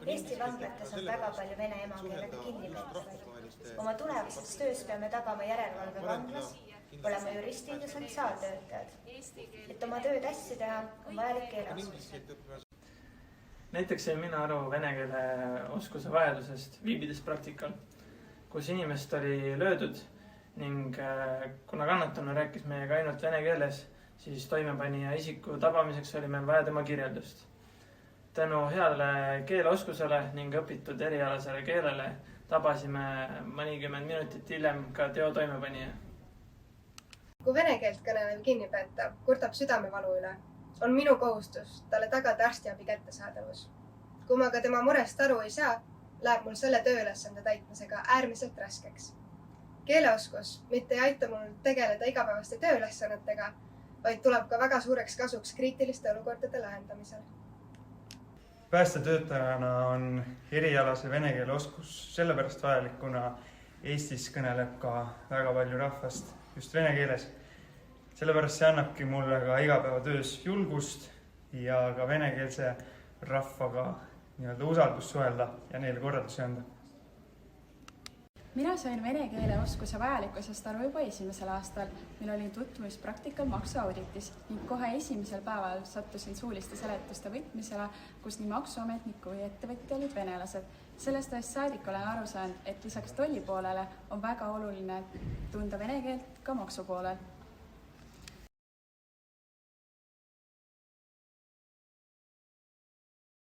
Eesti vanglates on väga palju vene emakeelega kinnipeetavaid. Oma tulevases töös peame tagama järelevalve vanglas, olema juristid ja sotsiaaltöötajad. Et oma tööd hästi teha, on vajalik keeleoskus. Näiteks jäin mina aru vene keele oskuse vajadusest viibides praktikal, kus inimest oli löödud ning kuna kannatanu rääkis meiega ainult vene keeles, siis toimepanija isiku tabamiseks oli meil vaja tema kirjeldust. Tänu heale keeleoskusele ning õpitud erialasele keelele tabasime mõnikümmend minutit hiljem ka teo toimepanija. Kui vene keelt kõnelev kinnipeetav kurdab südamevalu üle, on minu kohustus talle tagada arstiabi kättesaadavus. Kui ma ka tema murest aru ei saa, läheb mul selle tööülesande täitmisega äärmiselt raskeks. Keeleoskus mitte ei aita mul tegeleda igapäevaste tööülesannetega, vaid tuleb ka väga suureks kasuks kriitiliste olukordade lahendamisel. Päästetöötajana on erialase vene keele oskus sellepärast vajalik, kuna Eestis kõneleb ka väga palju rahvast just vene keeles. Sellepärast see annabki mulle ka igapäevatöös julgust ja ka venekeelse rahvaga usaldust suhelda ja neile korraldusi anda. Mina sain vene keele oskuse vajalikkusest aru juba esimesel aastal, mil olin tutvumispraktikal maksuauditis ning kohe esimesel päeval sattusin suuliste seletuste võtmisele, kus nii maksuametnik kui ettevõtja olid venelased. Sellest ajast saadik olen aru saanud, et lisaks tolli poolele on väga oluline tunda vene keelt ka maksupoolel.